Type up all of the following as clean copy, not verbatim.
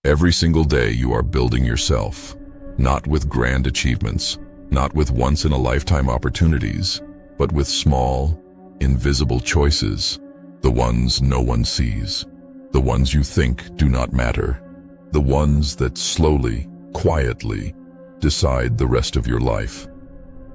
Every single day you are building yourself, not with grand achievements, not with once-in-a-lifetime opportunities, but with small, invisible choices, the ones no one sees, the ones you think do not matter, the ones that slowly, quietly, decide the rest of your life.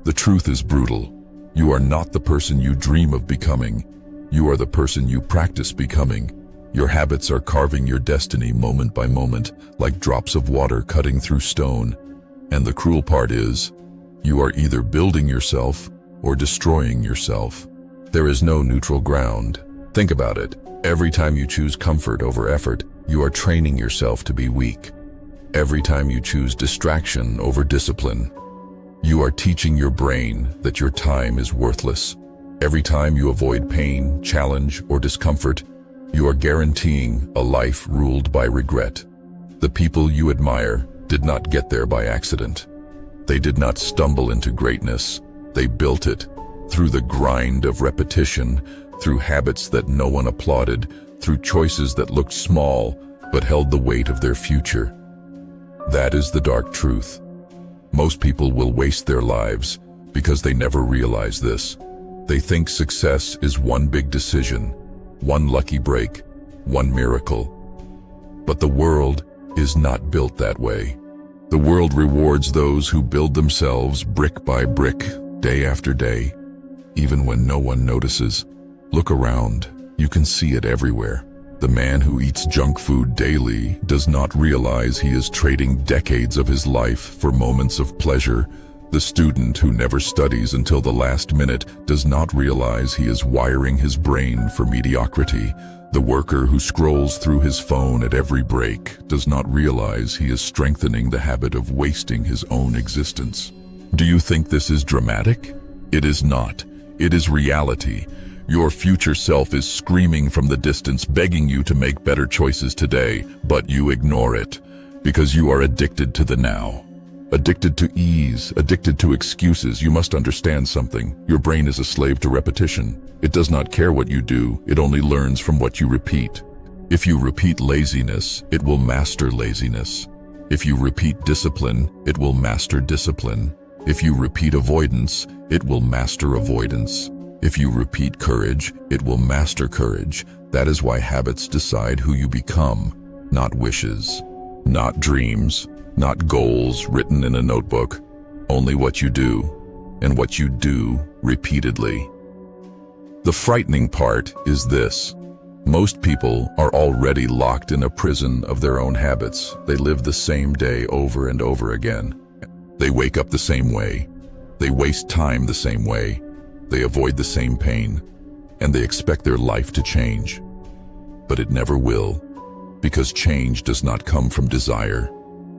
The truth is brutal. You are not the person you dream of becoming. You are the person you practice becoming. Your habits are carving your destiny moment by moment, like drops of water cutting through stone. And the cruel part is, you are either building yourself or destroying yourself. There is no neutral ground. Think about it. Every time you choose comfort over effort, you are training yourself to be weak. Every time you choose distraction over discipline, you are teaching your brain that your time is worthless. Every time you avoid pain, challenge, or discomfort, you are guaranteeing a life ruled by regret. The people you admire did not get there by accident. They did not stumble into greatness. They built it through the grind of repetition, through habits that no one applauded, through choices that looked small but held the weight of their future. That is the dark truth. Most people will waste their lives because they never realize this. They think success is one big decision, one lucky break, one miracle. But the world is not built that way. The world rewards those who build themselves brick by brick, day after day, even when no one notices. Look around, you can see it everywhere. The man who eats junk food daily does not realize he is trading decades of his life for moments of pleasure. The student who never studies until the last minute does not realize he is wiring his brain for mediocrity. The worker who scrolls through his phone at every break does not realize he is strengthening the habit of wasting his own existence. Do you think this is dramatic? It is not. It is reality. Your future self is screaming from the distance, begging you to make better choices today, but you ignore it because you are addicted to the now. Addicted to ease, addicted to excuses. You must understand something. Your brain is a slave to repetition. It does not care what you do, it only learns from what you repeat. If you repeat laziness, it will master laziness. If you repeat discipline, it will master discipline. If you repeat avoidance, it will master avoidance. If you repeat courage, it will master courage. That is why habits decide who you become, not wishes, not dreams, not goals written in a notebook, only what you do, and what you do repeatedly. The frightening part is this. Most people are already locked in a prison of their own habits. They live the same day over and over again. They wake up the same way. They waste time the same way. They avoid the same pain, and they expect their life to change. But it never will, because change does not come from desire.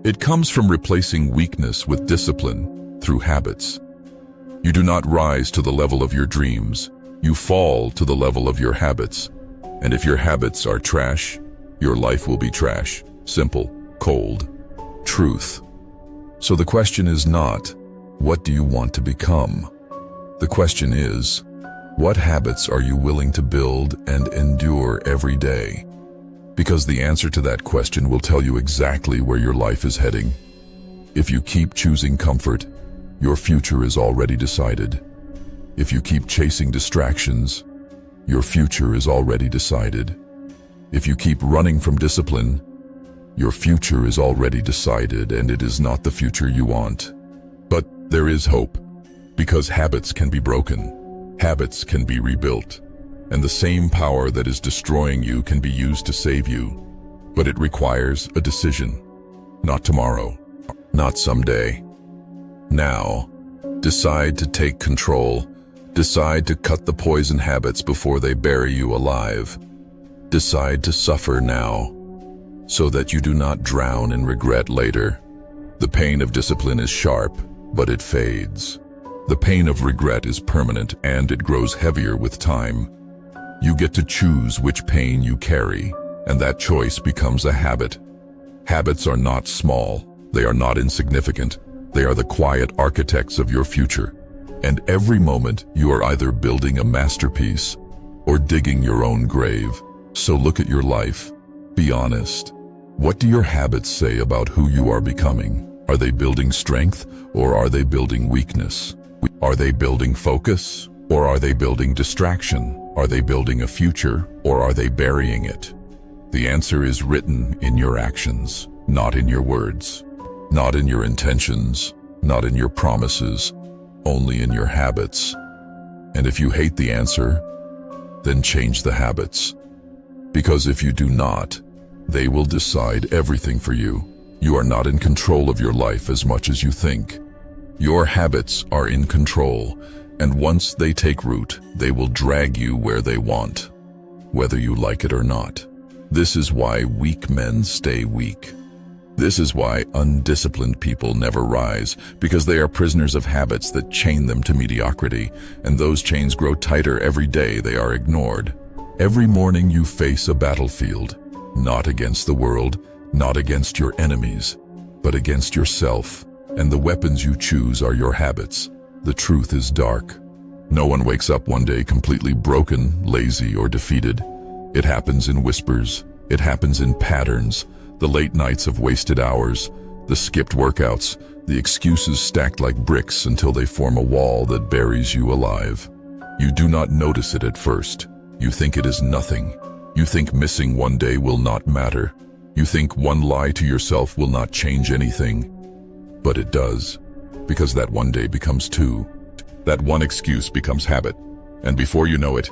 It comes from replacing weakness with discipline through habits. You do not rise to the level of your dreams. You fall to the level of your habits. And if your habits are trash, your life will be trash. Simple, cold, truth. So the question is not, what do you want to become? The question is, what habits are you willing to build and endure every day? Because the answer to that question will tell you exactly where your life is heading. If you keep choosing comfort, your future is already decided. If you keep chasing distractions, your future is already decided. If you keep running from discipline, your future is already decided, and it is not the future you want. But there is hope. Because habits can be broken, habits can be rebuilt, and the same power that is destroying you can be used to save you. But it requires a decision. Not tomorrow, not someday. Now, decide to take control. Decide to cut the poison habits before they bury you alive. Decide to suffer now, so that you do not drown in regret later. The pain of discipline is sharp, but it fades. The pain of regret is permanent, and it grows heavier with time. You get to choose which pain you carry, and that choice becomes a habit. Habits are not small. They are not insignificant. They are the quiet architects of your future. And every moment you are either building a masterpiece or digging your own grave. So look at your life. Be honest. What do your habits say about who you are becoming? Are they building strength, or are they building weakness? Are they building focus, or are they building distraction? Are they building a future, or are they burying it? The answer is written in your actions, not in your words, not in your intentions, not in your promises, only in your habits. And if you hate the answer, then change the habits. Because if you do not, they will decide everything for you. You are not in control of your life as much as you think. Your habits are in control, and once they take root, they will drag you where they want, whether you like it or not. This is why weak men stay weak. This is why undisciplined people never rise, because they are prisoners of habits that chain them to mediocrity, and those chains grow tighter every day they are ignored. Every morning you face a battlefield, not against the world, not against your enemies, but against yourself, and the weapons you choose are your habits. The truth is dark. No one wakes up one day completely broken, lazy, or defeated. It happens in whispers. It happens in patterns. The late nights of wasted hours, the skipped workouts, the excuses stacked like bricks until they form a wall that buries you alive. You do not notice it at first. You think it is nothing. You think missing one day will not matter. You think one lie to yourself will not change anything. But it does, because that one day becomes two. That one excuse becomes habit. And before you know it,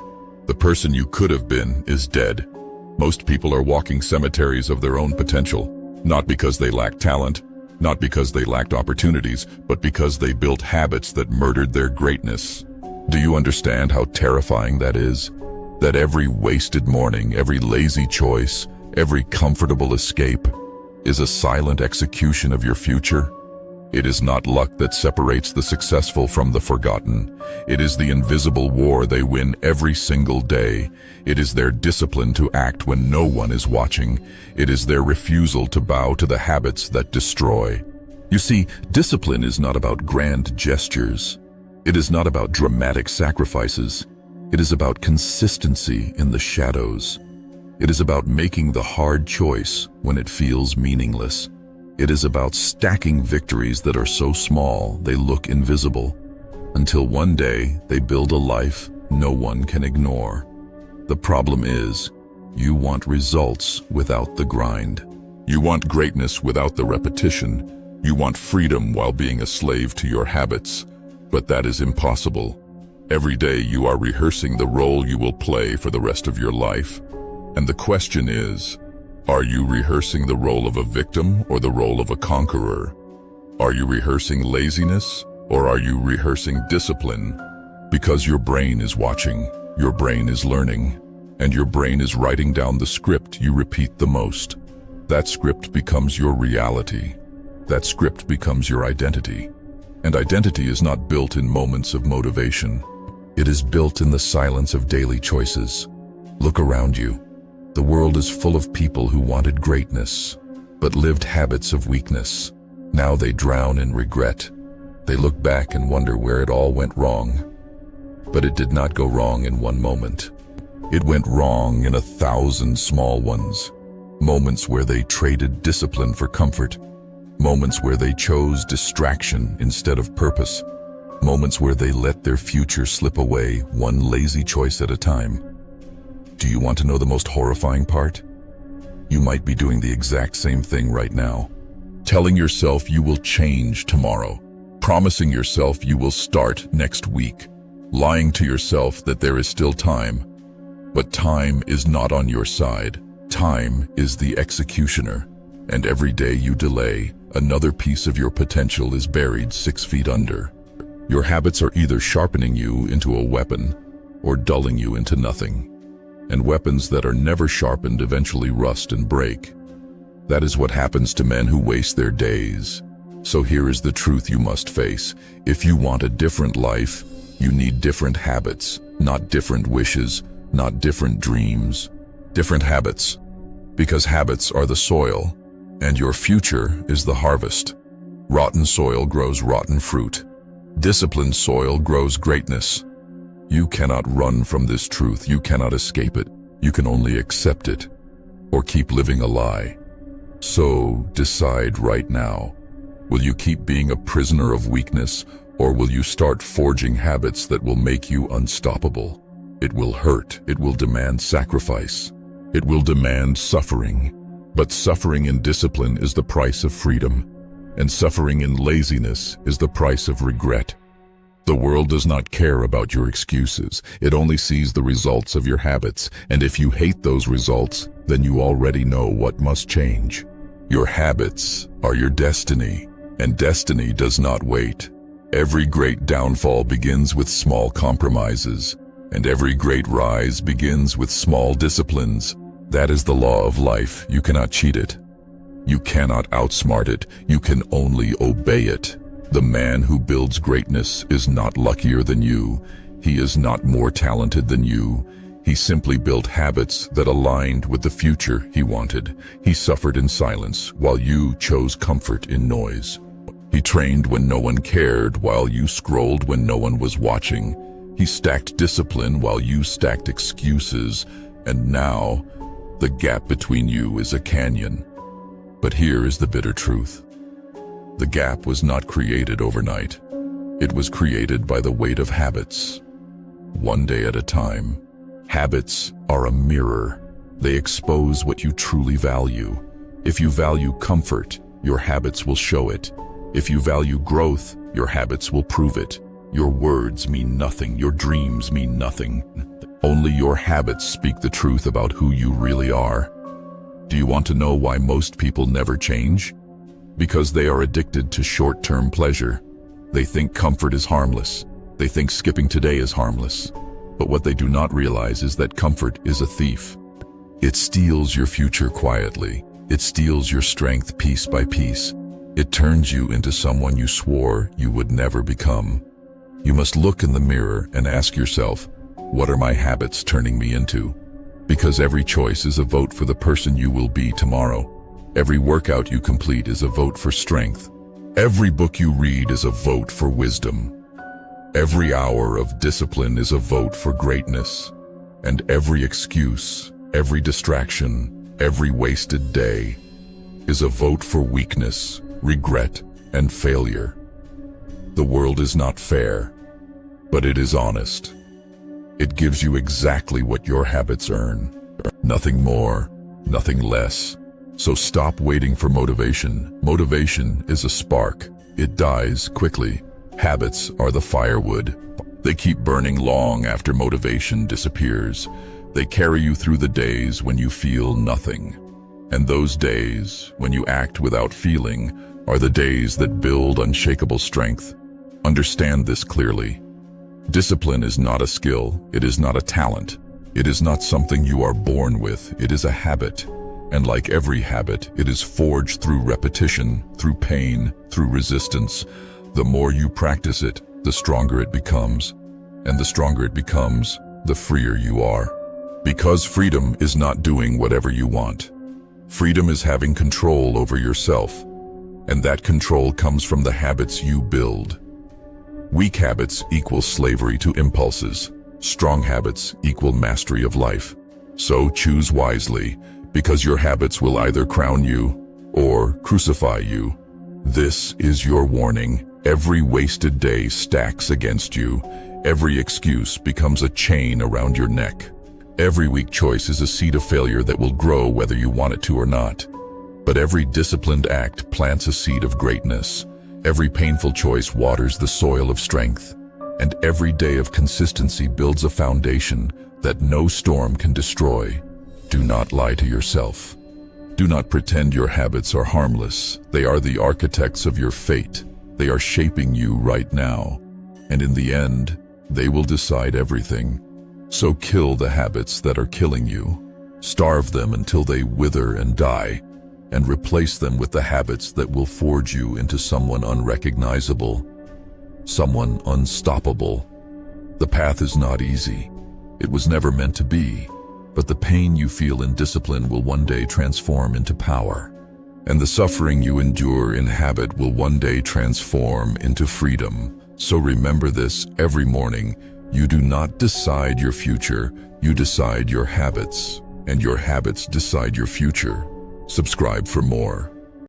the person you could have been is dead. Most people are walking cemeteries of their own potential, not because they lack talent, not because they lacked opportunities, but because they built habits that murdered their greatness. Do you understand how terrifying that is? That every wasted morning, every lazy choice, every comfortable escape is a silent execution of your future? It is not luck that separates the successful from the forgotten. It is the invisible war they win every single day. It is their discipline to act when no one is watching. It is their refusal to bow to the habits that destroy. You see, discipline is not about grand gestures. It is not about dramatic sacrifices. It is about consistency in the shadows. It is about making the hard choice when it feels meaningless. It is about stacking victories that are so small they look invisible, until one day they build a life no one can ignore. The problem is, you want results without the grind. You want greatness without the repetition. You want freedom while being a slave to your habits. But that is impossible. Every day you are rehearsing the role you will play for the rest of your life. And the question is, are you rehearsing the role of a victim or the role of a conqueror? Are you rehearsing laziness or are you rehearsing discipline? Because your brain is watching, your brain is learning, and your brain is writing down the script you repeat the most. That script becomes your reality. That script becomes your identity. And identity is not built in moments of motivation. It is built in the silence of daily choices. Look around you. The world is full of people who wanted greatness, but lived habits of weakness. Now they drown in regret. They look back and wonder where it all went wrong. But it did not go wrong in one moment. It went wrong in 1,000 small ones. Moments where they traded discipline for comfort. Moments where they chose distraction instead of purpose. Moments where they let their future slip away one lazy choice at a time. Do you want to know the most horrifying part? You might be doing the exact same thing right now. Telling yourself you will change tomorrow. Promising yourself you will start next week. Lying to yourself that there is still time. But time is not on your side. Time is the executioner. And every day you delay, another piece of your potential is buried 6 feet under. Your habits are either sharpening you into a weapon or dulling you into nothing. And weapons that are never sharpened eventually rust and break. That is what happens to men who waste their days. So here is the truth you must face. If you want a different life, you need different habits, not different wishes, not different dreams. Different habits. Because habits are the soil, and your future is the harvest. Rotten soil grows rotten fruit. Disciplined soil grows greatness. You cannot run from this truth. You cannot escape it. You can only accept it, or keep living a lie. So decide right now. Will you keep being a prisoner of weakness, or will you start forging habits that will make you unstoppable? It will hurt. It will demand sacrifice. It will demand suffering. But suffering in discipline is the price of freedom, and suffering in laziness is the price of regret. The world does not care about your excuses. It only sees the results of your habits, and if you hate those results, then you already know what must change. Your habits are your destiny, and destiny does not wait. Every great downfall begins with small compromises, and every great rise begins with small disciplines. That is the law of life. You cannot cheat it. You cannot outsmart it. You can only obey it. The man who builds greatness is not luckier than you. He is not more talented than you. He simply built habits that aligned with the future he wanted. He suffered in silence while you chose comfort in noise. He trained when no one cared while you scrolled when no one was watching. He stacked discipline while you stacked excuses. And now, the gap between you is a canyon. But here is the bitter truth. The gap was not created overnight. It was created by the weight of habits. One day at a time. Habits are a mirror. They expose what you truly value. If you value comfort, your habits will show it. If you value growth, your habits will prove it. Your words mean nothing. Your dreams mean nothing. Only your habits speak the truth about who you really are. Do you want to know why most people never change? Because they are addicted to short-term pleasure. They think comfort is harmless. They think skipping today is harmless. But what they do not realize is that comfort is a thief. It steals your future quietly. It steals your strength piece by piece. It turns you into someone you swore you would never become. You must look in the mirror and ask yourself, what are my habits turning me into? Because every choice is a vote for the person you will be tomorrow. Every workout you complete is a vote for strength. Every book you read is a vote for wisdom. Every hour of discipline is a vote for greatness. And every excuse, every distraction, every wasted day is a vote for weakness, regret, and failure. The world is not fair, but it is honest. It gives you exactly what your habits earn. Nothing more, nothing less. So stop waiting for motivation. Motivation is a spark. It dies quickly. Habits are the firewood. They keep burning long after motivation disappears. They carry you through the days when you feel nothing. And those days, when you act without feeling, are the days that build unshakable strength. Understand this clearly. Discipline is not a skill. It is not a talent. It is not something you are born with. It is a habit. And like every habit, it is forged through repetition, through pain, through resistance. The more you practice it, the stronger it becomes. And the stronger it becomes, the freer you are. Because freedom is not doing whatever you want. Freedom is having control over yourself. And that control comes from the habits you build. Weak habits equal slavery to impulses. Strong habits equal mastery of life. So choose wisely, because your habits will either crown you or crucify you. This is your warning. Every wasted day stacks against you. Every excuse becomes a chain around your neck. Every weak choice is a seed of failure that will grow whether you want it to or not. But every disciplined act plants a seed of greatness. Every painful choice waters the soil of strength. And every day of consistency builds a foundation that no storm can destroy. Do not lie to yourself. Do not pretend your habits are harmless. They are the architects of your fate. They are shaping you right now. And in the end, they will decide everything. So kill the habits that are killing you. Starve them until they wither and die, and replace them with the habits that will forge you into someone unrecognizable, someone unstoppable. The path is not easy. It was never meant to be. But the pain you feel in discipline will one day transform into power. And the suffering you endure in habit will one day transform into freedom. So remember this every morning. You do not decide your future, you decide your habits. And your habits decide your future. Subscribe for more.